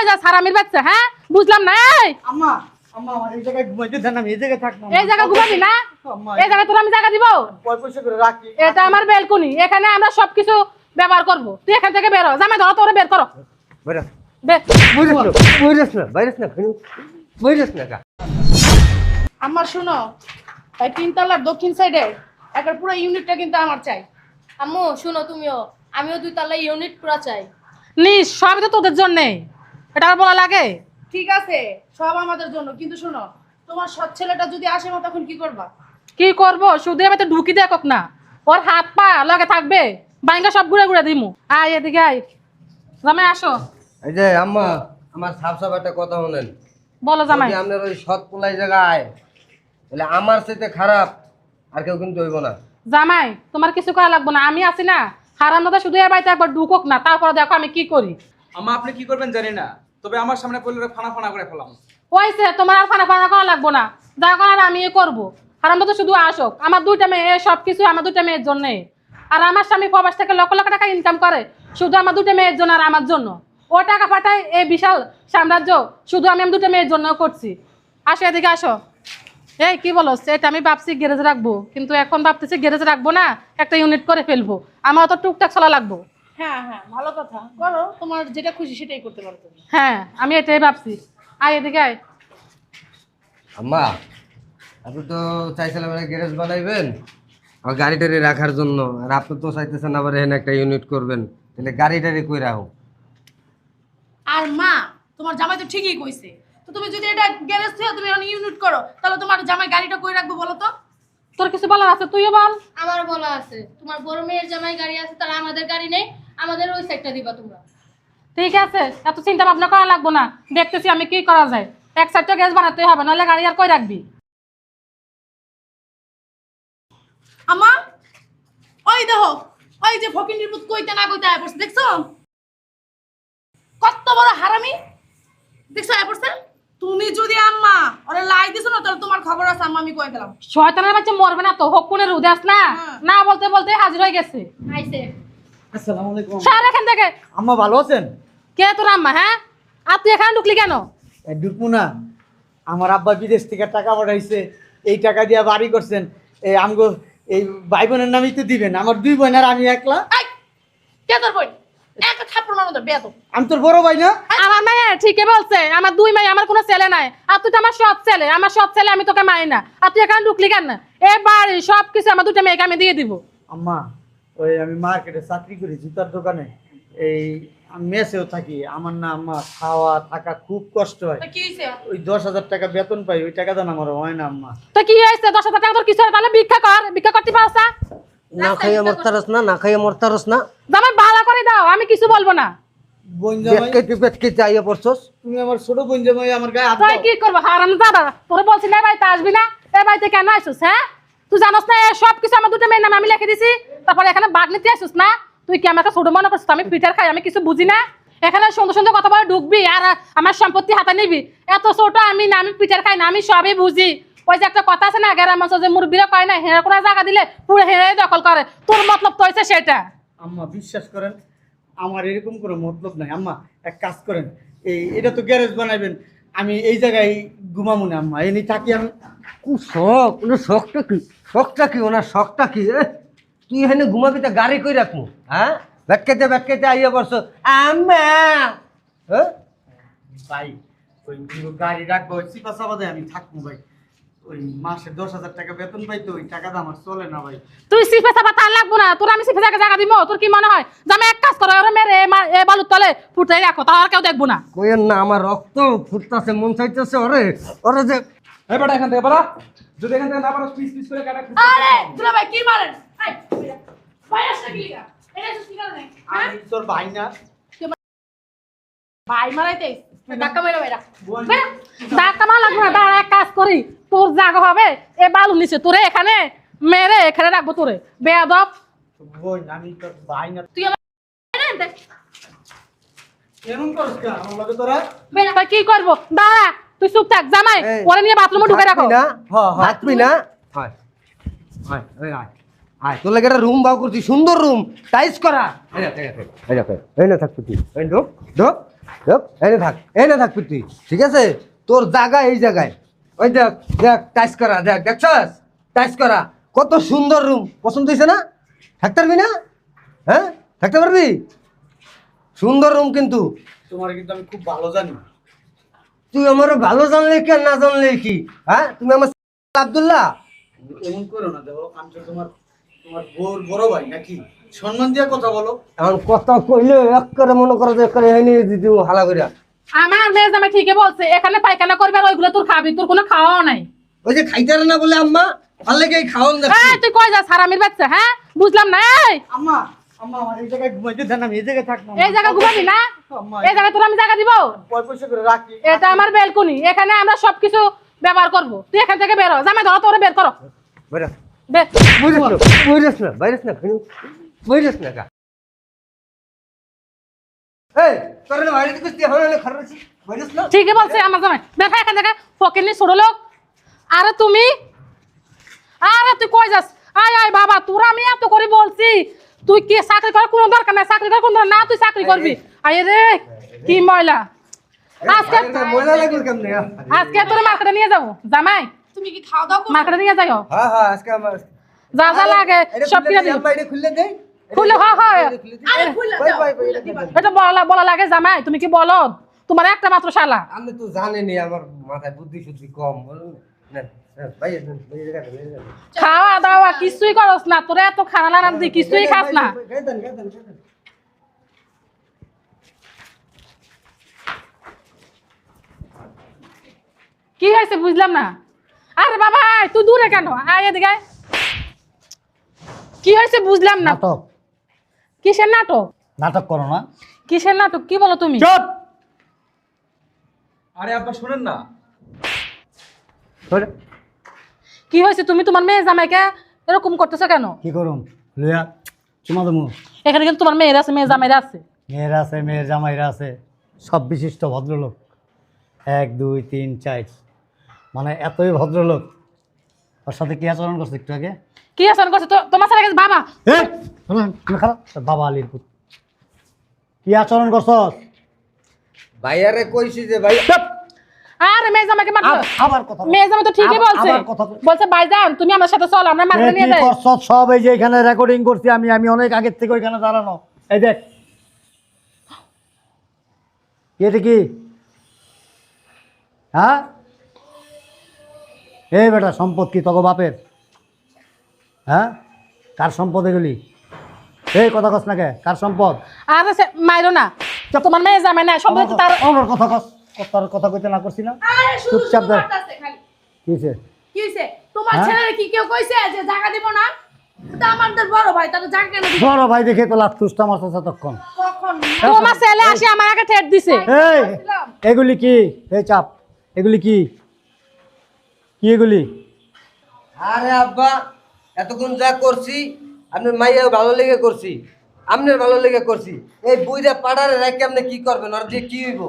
কই যা সারামির বাচ্চা হ্যাঁ বুঝলাম না এই আম্মা আম্মা আমার এই জায়গায় ঘুমাইতে দেন আমি এই জায়গায় থাকবো এই জায়গা ঘুমাবি না আম্মা এই জায়গা তোর আমি জায়গা দিব পয়সা করে রাখি এটা আমার বেলকুনি এখানে আমরা সবকিছু ব্যবহার করব তুই এখান থেকে বের হ জামাই ধরো তোরে বের করো বেরা বের বাইরেস না আমার শোনো এই তিনতলার দক্ষিণ সাইডে একটা পুরো ইউনিটটা কিন্তু আমার চাই। আম্মু শুনো তুমিও, আমিও 2 তলা ইউনিট পুরা চাই। নিস সবই তো তোদের জন্যে এটা আর বলা লাগে ঠিক আছে সব আমাদের জন্য, কিন্তু শোনো তোমার সৎ ছেলেটা যদি আসে না তখন কি করবা? কি করব শুধু আমি তো ঢুকি দেখ না ওর হাত পা লগে থাকবে বাইঙ্গা সব ঘুরে ঘুরে দিমু আয় এদিকে আয় জামাই আসো এই যে আম্মা আমার সাফ একটা কথা শুনেন বলো জামাই যদি আপনার ওই সৎ পোলাই জায়গায় তাহলে আমার সাথে খারাপ আর কেউ কিন্তু হইব না। জামাই তোমার কিছু করা লাগবে না আমি আছি না হারাম দাদা শুধু এর বাড়িতে একবার ঢুকক না তারপরে দেখো আমি কি করি। আম্মা আপনি কি করবেন জানি না, তবে আমার সামনে পড়লে ফানা ফানা করে ফেলাম। ওইসে তোমার আর ফানা ফানা করা লাগবো না যা করার আমি করবো হারাম দাদা শুধু আসুক আমার 2টা মেয়ে সব কিছু আমার 2টা মেয়ের জন্যে আর আমার স্বামী প্রবাস থেকে লক্ষ লক্ষ টাকা ইনকাম করে শুধু আমার 2টা মেয়ের জন্য আর আমার জন্য ও টাকা পাঠায় এই বিশাল সাম্রাজ্য শুধু আমি 2টা মেয়ের জন্য করছি। আসো এদিকে আসো এই কি বলো সেটা আমি ভাবছি গ্যারেজে রাখবো কিন্তু এখন ভাবতেছি গ্যারেজে রাখবো না একটা ইউনিট করে ফেলবো আমার তো টুকটাক চলা লাগবো। হ্যাঁ হ্যাঁ ভালো কথা, করো তোমার যেটা খুশি সেটাই করতে পারো তুমি। হ্যাঁ আমি এটাই ভাবছি আয় এদিকে আয় আম্মা আপনি তো চাইছিলাম গ্যারেজ বানাইবেন আর গাড়ি টাড়ি রাখার জন্য, আর আপনি তো চাইতেছেন আবার এখানে একটা ইউনিট করবেন, তাহলে গাড়ি টাড়ি কই রাখো। আর মা তোমার জামাই তো ঠিকই কইছে, তো তুমি যদি এটা গ্যারেজ থেকে তুমি অনেক ইউনিট করো তাহলে তোমার জামাই গাড়িটা কই রাখবো বলো তো? তোর কিছু বলার আছে তুইও বল। আমার বলা আছে তোমার বড় মেয়ের জামাই গাড়ি আছে তার আমাদের গাড়ি নেই, আমাদের ওই সাইডটা দিবা তোমরা। ঠিক আছে এত চিন্তা ভাবনা করা লাগবো না দেখতেছি আমি কি করা যায় এক সাইডটা গ্যাস বানাতে হবে নাহলে গাড়ি আর কই রাখবি। আমা ওই দেখো ওই যে ফকিন্ডির পুত কইতে না কইতে আয় পড়ছে দেখছো কত বড় হারামি, দেখছো আয় পড়ছে। তুমি যদি আম্মা ওরে লাই দিছো না তাহলে তোমার খবর আছে আম্মা, আমি কই দিলাম। শয়তানের বাচ্চা মরবে না তো হকুনের উদাস না না বলতে বলতে হাজির হয়ে গেছে। আইছে আসসালামু আলাইকুম সার এখান থেকে আম্মা ভালো আছেন? কে তোর আম্মা হ্যাঁ আর তুই এখানে ঢুকলি কেন? ঢুকবো না, আমার আব্বা বিদেশ থেকে টাকা পাঠাইছে, এই টাকা দিয়ে বাড়ি করছেন, এই আমগো এই ভাই বোনের নামই তো দিবেন, আমার 2 বোন আর আমি একলা। আই কে তোর বই একটা থাপ্পড় মারো তোর বেয়াদব। আমি তোর বড় ভাই না? আমার মেয়ে ঠিকই বলছে আমার 2 মেয়ে আমার কোনো ছেলে নাই আর তুই তো আমার সৎ ছেলে আমার সৎ ছেলে আমি তোকে মানি না আর তুই এখানে ঢুকলি কেন? এ বাড়ি সব কিছু আমার 2টা মেয়েকে আমি দিয়ে দিব। আম্মা ওই আমি মার্কেটে চাকরি করি জুতার দোকানে, এই আমি মেসেও থাকি, আমার না আম্মা খাওয়া থাকা খুব কষ্ট হয়, তো কি হইছে? ওই 10,000 টাকা বেতন পাই, ওই টাকা দেন আমার হয় না আম্মা। তো কি হয়েছে 10,000 টাকা তোর কিছু হয় তাহলে ভিক্ষা করতে পারছ না খাইয়া মরতারস না জামাই ভাড়া করে দাও আমি কিছু বলবো না। বোন জামাই বেটকে চাইয়া পড়ছস। তুমি আমার ছোট বোন জামাই আমার গায়ে হাত তুই দাও। কি করবো হারাম দাদা তোরে বলছি না বাড়িতে আসবি না এ বাড়িতে কেন আসছিস হ্যাঁ? তুই জানোস না সব কিছু আমার 2টা মেয়ের নামে আমি লিখে দিছি তারপরে এখানে বাঘ নিতে আসছিস না? তুই কি আমাকে ছোট মনে করছিস আমি পিঠার খাই আমি কিছু বুঝি না? এখানে সুন্দর সুন্দর কথা বলে ঢুকবি আর আমার সম্পত্তি হাতে নিবি এত ছোট আমি না আমি পিঠার খাই না আমি সবই বুঝি। ওই যে একটা কথা আছে না গ্রাম অঞ্চল যে মুরব্বীরা কয় না হেঁড়ে কোনো জায়গা দিলে পুরো হেঁড়ে দখল করে তোর মতলব তো হয়েছে সেটা। আম্মা বিশ্বাস করেন আমার এরকম কোনো মতলব নাই আম্মা, এক কাজ করেন এটা তো গ্যারেজ বানাইবেন, আমি এই জায়গায় ঘুমাবো না আম্মা, এই নিয়ে থাকি আমি। শখ ওনার শখটা কি ওনার শখটা কি তুই এখানে ঘুমাবি তা গাড়ি কই রাখবো হ্যাঁ? ব্যাটকেতে আইয়া পড়ছ আম্মা হ্যাঁ ভাই ওই গাড়ি রাখবো ওই চিপা চাপাতে আমি থাকবো ভাই, ওই মাসে 10,000 টাকা বেতন পাই তো ওই টাকাটা আমার চলে না ভাই। তুই সিফে চাপা তার লাগবো না তোর আমি সিফে জায়গা দিব তোর কি মনে হয় যে আমি এক কাজ করো ওরা মেরে এ বালুর তলে ফুটাই রাখো তাহলে আর কেউ দেখবো না। কইেন না আমার রক্ত ফুটতাছে মন চাইতেছে ওরে যে এই বেটা এখান থেকে পারা, যদি এখান থেকে না পারো পিস পিস করে কাটা। আরে দুলা ভাই কি মারেন? আই ভাই আসলে কি লিগা এটা কি কারণে? হ্যাঁ আমি তোর ভাই না? ভাই মারাইতে ধাক্কা মেরে বাইরা ডাক্তার মা লাগবে না দাঁড়া এক কাজ করি তোর জায়গা হবে এ বালু নিচে তোরে এখানে মেরে এখানে রাখবো তোরে বেয়াদব। বোন আমি তোর ভাই না, তুই আমার দেখ এমন করছ কেন আমার লগে তোরা? তা কি করবো দাঁড়া তুই চুপ থাক জামাই এই, ওরে নিয়ে বাথরুমে ঢুকে রাখো। না হ্যাঁ, হ্যাঁ। থাকবি না হয় হয় ওই আয় তোর লাগে একটা রুম বাউ করছি সুন্দর রুম টাইস করা এই না থাকবি তুই এই ঢোক ঢোক এনে থাক তুই, ঠিক আছে? তোর জায়গা এই জায়গায়। ওই দেখ দেখ টাইস করা, দেখ দেখছস টাইস করা, কত সুন্দর রুম। পছন্দ হয়েছে না? থাকতে পারবি না? হ্যাঁ থাকতে পারবি? সুন্দর রুম কিন্তু। তোমার কিন্তু আমি খুব ভালো জানি। তুই আমার ভালো জানলে কি আর না জানলে কি? হ্যাঁ তুমি আমার আব্দুল্লাহ। এমন করো না, দেখো আমি তো তোমার তোমার বড় ভাই নাকি, সম্মান দিয়ে কথা বলো। এখন কথা কইলে এক করে মনে করো যে করে হয়নি দিদি হালা করিয়া। আমার মেয়ে জামাই ঠিকই বলছে, এখানে পায়খানা করবে আর ওইগুলো তোর খাবি, তোর কোনো খাওয়াও নাই। ওই যে খাইতে না বলে আম্মা ভাল লেগে খাওয়ান এই যাচ্ছে। তুই কই যাস হারামির বাচ্চা? হ্যাঁ বুঝলাম না। এই আম্মা আম্মা আমার এই জায়গায় ঘুমাইতে দেন, আমি এই জায়গায় থাকবো। এই জায়গা ঘুমাবি না? আম্মা, এই জায়গায় তোর আমি জায়গা দিব? পয়সা করে রাখি। এটা আমার বেলকুনি, এখানে আমরা সবকিছু ব্যবহার করব। তুই এখান থেকে বের হ, জামাই ধরো তোরে বের করো। বেরা বের। বইরেস না বইরেস না কা। এই তোর না বাইরে থেকে তুই হলে খরচ বইরেস না। ঠিকই বলছে আমার জামাই, দেখা এখান থেকে ফকিনি ছোট লোক। আরে তুমি, আরে তুই কই যাস? আয় আয় বাবা, তোরা আমি এত করে বলছি, তুই কি চাকরি করার কোনো দরকার নাই, চাকরি করার কোনো দরকার না, তুই চাকরি করবি। আয় রে কি ময়লা। আজকে মজা লাগবে কেমনে? আজকে তোর মার্কেটে নিয়ে যাবো জামাই, তুমি কি খাওয়া দাওয়া করছো? মার্কেটে নিয়ে যাইও, হ্যাঁ হ্যাঁ আজকে আমার যা যা লাগে সব কিনে দিবি। বাইরে খুলে দেই। খুলে হয় হয় আরে খুলে দাও, খুলে দিবা। এটা বলা বলা লাগে জামাই, তুমি কি বলো? তোমার একটা মাত্র শালা। আমি তো জানেনি আমার মাথায় বুদ্ধি শুদ্ধি কম বলুন না। ভাই বাইরে গেল খাওয়া দাওয়া কিছুই করস না, তোরা এত খানা লাগান দি কিছুই খাস না। কি হয়েছে বুঝলাম না। আরে বাবা আয়, তুই দূরে কেন? আয় এদিকে আয়। কি হয়েছে বুঝলাম না। নাটক কিসের নাটক? নাটক করো না। কিসের নাটক কি বলো তুমি? চুপ। আরে আব্বা শোনেন না। কি হয়েছে? তুমি তোমার মেয়ে জামাইকে এরকম করতেছো কেন? কি করুম লইয়া চুমা দেবো। এখানে কিন্তু তোমার মেয়ের আছে, মেয়ে জামাইরা আছে। মেয়েরা আছে, মেয়ের জামাইরা আছে, সব বিশিষ্ট ভদ্রলোক। 1 2 3 4 মানে এতই ভদ্রলোক। ওর সাথে কি আচরণ করছে একটু আগে? কি আচরণ করছে? তোমার সাথে গেছে বাবা। খারাপ বাবা আলীর পুত, কি আচরণ করছস? ভাইয়ারে কইছি যে ভাই আরে মেয়ে জামাইকে মারছো। আবার কথা মেয়ে জামাই তো ঠিকই বলছে, আবার কথা বলছে ভাইজান তুমি আমার সাথে চলো, আমরা মার্কেটে নিয়ে যাই। করছস সব এই যে এখানে রেকর্ডিং করছি আমি, আমি অনেক আগের থেকে ওইখানে দাঁড়ানো। এই দেখ এটা কি? হ্যাঁ এই বেটা সম্পদ কি তোকে বাপের? হ্যাঁ কার সম্পদ এগুলি? এই কথা কস না কে? কার সম্পদ? আরে মাইরো না, তোমার মেয়ে জামাই না সম্পদ তো তার। আমার কথা কস, তোর কথা কইতে না করছি না? আরে শুধু চুপচাপ শুধু দেখ। মারতাছে খালি। কি হইছে? কি হইছে? তোমার হ্যাঁ? ছেলের কি কেউ কইছে যে জায়গা দিব না? তা আমাদের বড় ভাই, তার জায়গা কেন দিব? বড় ভাই দেখে তো লাত তুষ্টা মারতেছে তখন। কখন? তোমার ছেলে আসে আমার আগে ঠেট দিছে। এই এগুলি কি? এই চাপ এগুলি কি? কি এগুলি? আরে আব্বা এতক্ষণ যা করছি আপনার মাইয়া ভালো লেগে করছি, আপনার ভালো লেগে করছি। এই বুইরা পাড়ারে রেখে আপনি কি করবেন? আর দিয়ে কি হইব?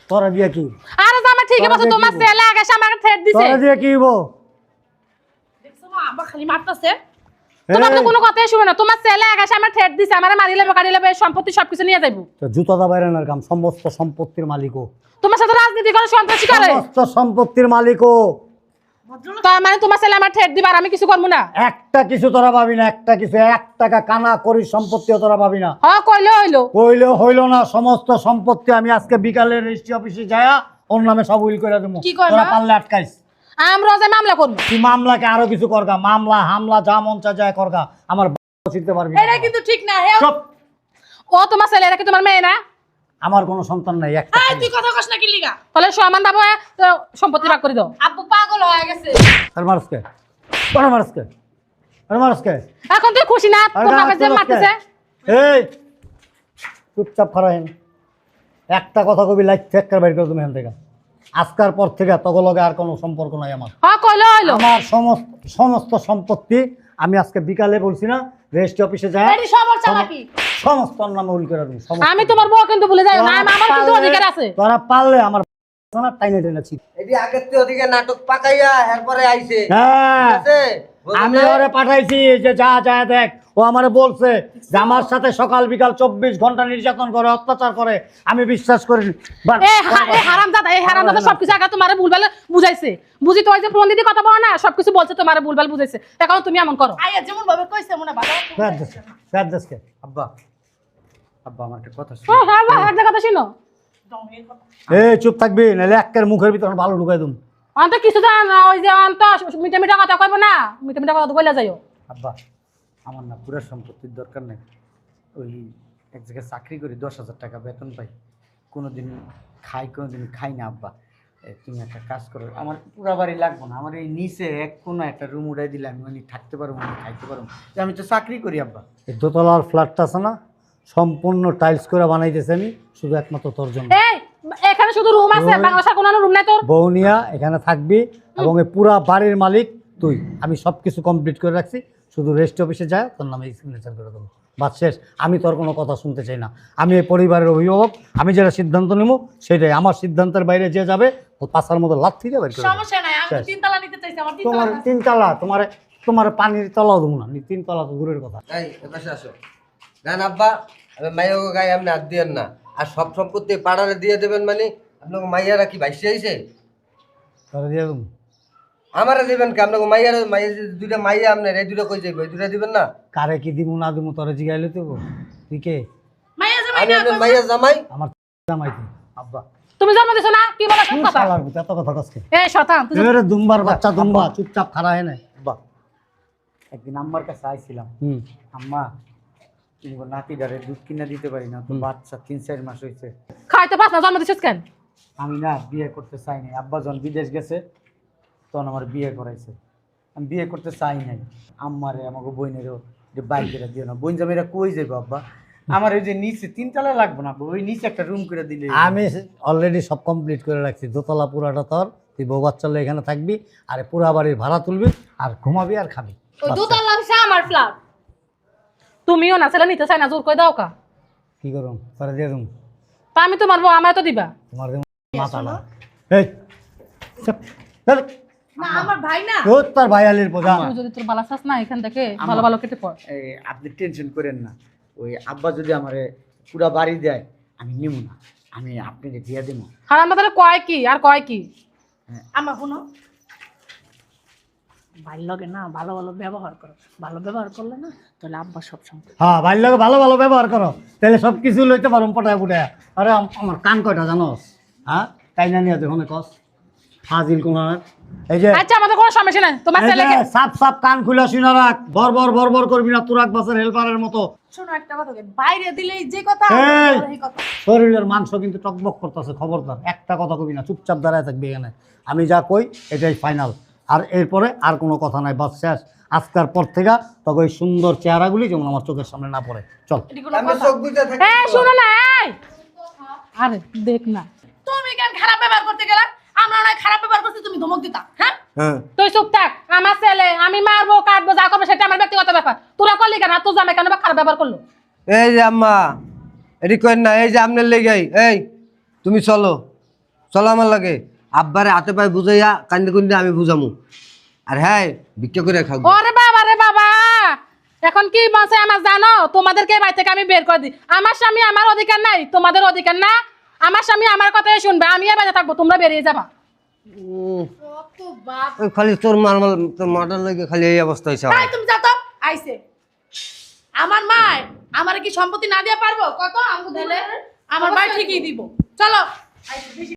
তোরা দিয়া কি? আরে জামাই ঠিকই বলছে, তোমার ছেলে আগে এসে আমার আগে ঠেট দিছে। তোরা দিয়া কি হইব? দেখছো মা, আব্বা খালি মারতাছে। তোমার তো এই, কোনো কথাই শুনে না, তোমার ছেলে আগে এসে আমার ঠেট দিছে, আমারে মারি লেবে কাটি লেবে সম্পত্তি সবকিছু নিয়ে যাইবো। তো জুতাদা বাইরানোর কাম, সমস্ত সম্পত্তির মালিকও, তোমার সাথে রাজনীতি করে সন্ত্রাসী করে। সমস্ত সম্পত্তির মালিকও। ভদ্রলোক তার মানে তোমার ছেলে আমার ঠেট দিবে আর আমি কিছু করবো না? একটা কিছু তোরা পাবি না, একটা কিছু 1 টাকা কানা করি সম্পত্তিও তোরা পাবি না। হ কইলে হইলো। কইলেও হইল না, সমস্ত সম্পত্তি আমি আজকে বিকালে রেজিস্ট্রি অফিসে যায়া ওর নামে সব উইল করে দেবো। কি কয় তোরা মা? পারলে আটকাইস। আমরা যে মামলা করবো। তুই মামলাকে আরো কিছু করগা, মামলা হামলা যা মন চা যায় করগা, আমার ছিড়তে পারবি না। এটা কিন্তু ঠিক না। হে চুপ। ও তোমার ছেলে, এটা কি তোমার মেয়ে না? আমার কোনো সন্তান নাই, একটা এই তুই কথা কস না কি লিগা? তাহলে সমান ভাবে সম্পত্তি ভাগ করে দাও। আব্বু পাগল হয়ে গেছে। আর মারসকে বড় মারসকে আর মারসকে এখন তুই খুশি না তোর বাপের যে মারতেছে? এই চুপচাপ খারাপ। একটা কথা কবি লাইক ফেক্কার বাইর করে তুমি এখান থেকে। আজকার পর থেকে তগলগে আর কোনো সম্পর্ক নাই আমার। হ কইলে হইলো। আমার সমস্ত সম্পত্তি আমি আজকে বিকালে বলছি না রেজিস্ট্রি অফিসে যাই, এটি সবার চালাকি। সমস্ত নামে উল করে দিই। আমি তোমার বউ কিন্তু ভুলে যাই না, আমার কিন্তু অধিকার আছে। তোরা পারলে আমার টাইনে টেনে ছিল। এটি আগের থেকে ওদিকে নাটক পাকাইয়া এরপরে আইছে, হ্যাঁ ঠিক আছে? আমি ওরে পাঠাইছি যে যা যা দেখ, ও আমারে বলছে যে আমার সাথে সকাল বিকাল 24 ঘন্টা নির্যাতন করে, অত্যাচার করে, আমি বিশ্বাস করি এই হারামজাদা সবকিছু আগে তোমারে ভুলভাল বুঝাইছে, বুঝি তো ওই যে ফোন দিদি কথা বলো না, সবকিছু বলছে তোমারে ভুলভাল বুঝাইছে, এখন তুমি এমন করো। আয়া যেমন ভাবে কইছে মনে ভালো আব্বা আব্বা আমার একটা কথা ও হ্যাঁ বাবা, একটা কথা শুনো, দমের কথা এ চুপ থাকবি, নাহলে একের মুখের ভিতর ভালো ঢুকাই দুম। অন্ত কিছু জান না, ওই যে অন্ত মিঠা মিঠা কথা কইবো না, মিঠা মিঠা কথা কইলা যাইও। আব্বা আমার না পুরো সম্পত্তির দরকার নেই, ওই এক জায়গায় চাকরি করি, 10,000 টাকা বেতন পাই, কোনোদিন কোনোদিন খাই না আব্বা। তুমি একটা কাজ করো, আমার পুরা বাড়ি লাগবো না, আমার এই নিচে এক কোনো একটা রুম উড়াই দিলে আমি মানে থাকতে পারবো, মানে খাইতে পারবো, আমি তো চাকরি করি আব্বা। এই দোতলার ফ্ল্যাটটা আছে না, সম্পূর্ণ টাইলস করে বানাইতেছে আমি, শুধু একমাত্র তোর জন্য। এই এখানে শুধু রুম আছে, বাংলাদেশের কোনো রুম নাই তোর? বৌনিয়া এখানে থাকবি, এবং এই পুরা বাড়ির মালিক তুই। আমি সব কিছু কমপ্লিট করে রাখছি, শুধু রেস্ট অফিসে যায় তোর নামে সিগনেচার করে দেবো, বাস শেষ। আমি তোর কোনো কথা শুনতে চাই না, আমি এই পরিবারের অভিভাবক, আমি যেটা সিদ্ধান্ত নেব সেটাই। আমার সিদ্ধান্তের বাইরে যে যাবে ও পাশার মতো লাথি দিয়ে বের করে দেবো। সমস্যা নাই, আমি তো শেষ। 3 তালা নিতে চাইছি, আমার 3 তোমার তালা 3 তালা, তোমার পানির তলাও দেবো না, 3 তলা তো দূরের কথা। এই এপাশে আসো। না না আব্বা, আমি মাইয়া গায়ে আপনি হাত দিয়েন না। আর সব সম্পত্তি পাড়ারে দিয়ে দেবেন মানে আপনাকে মাইয়ারা কি ভাইসে আইছে? তাহলে দিয়ে দেবো। আমারে দিবেন কি? আপনাকে মাইয়ারা দুইটা মাইয়া আপনার এই দুটো কই যাইবে, এই দুটা দিবেন না? কারে কি দিব না দিব তোরে জিগাইলে দেবো, তুই কে? মাইয়া জামাই আমি না আপনার মাইয়া জামাই। আমার জামাইতে আব্বা তুমি জন্ম দিছো না, কি বলো সব কথা? শালার ভিতর এত কথা কসকে? এই শতান তুই এবারে দুম্বার বাচ্চা দুম্বা, চুপচাপ খাড়া হয় না। আব্বা একদিন আম্মার কাছে আইছিলাম, হুম, আম্মা তুমি নাতিদারে দুধ কিনা দিতে পারি না, তো বাচ্চা 3-4 মাস হয়েছে, খাইতে পাস না, জন্ম দিছিস কেন? আমি না বিয়ে করতে চাই নাই। আব্বা যখন বিদেশ গেছে তখন আমার বিয়ে করাইছে, আমি বিয়ে করতে চাই নাই। আম্মারে আমাকে বইনেরও যে বাইকেরা দিও না, বোন জামাইরা কই যাবো আব্বা? আমার ওই যে নিচে 3 তলা লাগবো না, ওই নিচে একটা রুম করে দিলে। আমি অলরেডি সব কমপ্লিট করে রাখছি, দোতলা পুরাটা তোর, তুই বউ বাচ্চা লইয়া এখানে থাকবি, আর পুরা বাড়ির ভাড়া তুলবি, আর ঘুমাবি আর খাবি। ওই দোতলা হচ্ছে আমার ফ্ল্যাট। তুমিও না ছেলে নিতে চাই না, জোর করে দাও কা। কি করুম তারা দিয়ে দুম, তা আমি তোমার বউ, আমায় তো দিবা। তোমার মাথা না। এই চুপ, চল। না আমার ভাই না। তোর তোর ভাই আলির পোজা। তুই যদি তোর বালা চাস না, এখান থেকে ভালো ভালো কেটে পড়। এই আপনি টেনশন করেন না, ওই আব্বা যদি আমারে পুরা বাড়ি দেয় আমি নিব না, আমি আপনাকে দিয়ে দেবো। হারাম দাদা কয় কি আর কয় কি? আমার শুনো, ভাই লগে না ভালো ভালো ব্যবহার করো, ভালো ব্যবহার করলে না তাহলে আব্বা সব সম্পর্ক। হ্যাঁ, ভাই লোক ভালো ভালো ব্যবহার করো, তাহলে সব কিছু লইতে পারো পটায় পুটায়। আরে আমার কান কয়টা জানোস? হ্যাঁ, তাই না নিয়ে দেখো কস ফাজিল কুমার। এই যে আচ্ছা আমাদের কোনো সমস্যা নাই, তোমার ছেলেকে সাপ সাপ কান খুলে শুনে রাখ, বরবর বরবর করবি না, তুরাক বাসের হেল্পারের মতো। শোনো একটা কথা, বাইরে দিলেই যে কথা এই! এই কথা। শরীরের মাংস কিন্তু টকবক করতেছে, খবরদার একটা কথা কবি না, চুপচাপ দাঁড়ায় থাকবি এখানে। আমি যা কই এটাই ফাইনাল, আর এরপরে আর কোনো কথা নাই, বাস শেষ। আজকের পর থেকে তোকে ওই সুন্দর চেহারাগুলি যেমন আমার চোখের সামনে না পড়ে। চল। এটি কোনো আমি কথা? চোখ বুঝে থাকি। এই শুনো না, এই আরে দেখ না, তুমি কেন খারাপ ব্যবহার করতে গেলা? আমরা না খারাপ ব্যবহার করছি, তুমি ধমক দিতা। হ্যাঁ হ্যাঁ, তুই চুপ থাক। আমার ছেলে, আমি মারবো কাটবো যা করবো সেটা আমার ব্যক্তিগত ব্যাপার। তোরা করলি কেন? আর তোর জামাই কেন বা খারাপ ব্যবহার করলো? এই যে আম্মা এটি করেন না, এই যে আপনার লেগে এই তুমি চলো চলো আমার লাগে। আব্বারে হাতে পায়ে বুঝাইয়া কান্দে কুন্দে আমি বুঝামু, আর হ্যাঁ ভিক্ষা করে খাবো। ওরে বাবা রে বাবা, এখন কি বলছে আমার জানো? তোমাদেরকে বাড়ি থেকে আমি বের করে দিই। আমার স্বামী আমার অধিকার নাই, তোমাদের অধিকার না। আমার স্বামী আমার কথাই শুনবে, আমি এ বাড়িতে থাকবো, তোমরা বেরিয়ে যাবা। ওই খালি তোর তোর মাটার লাগে খালি এই অবস্থা হয়েছে তাই তুমি যাও তো। আইছে আমার মা, আমার কি সম্পত্তি না দিয়া পারবো? কত আমগো দিলে আমার মা ঠিকই দিব। চলো। আইছে বেশি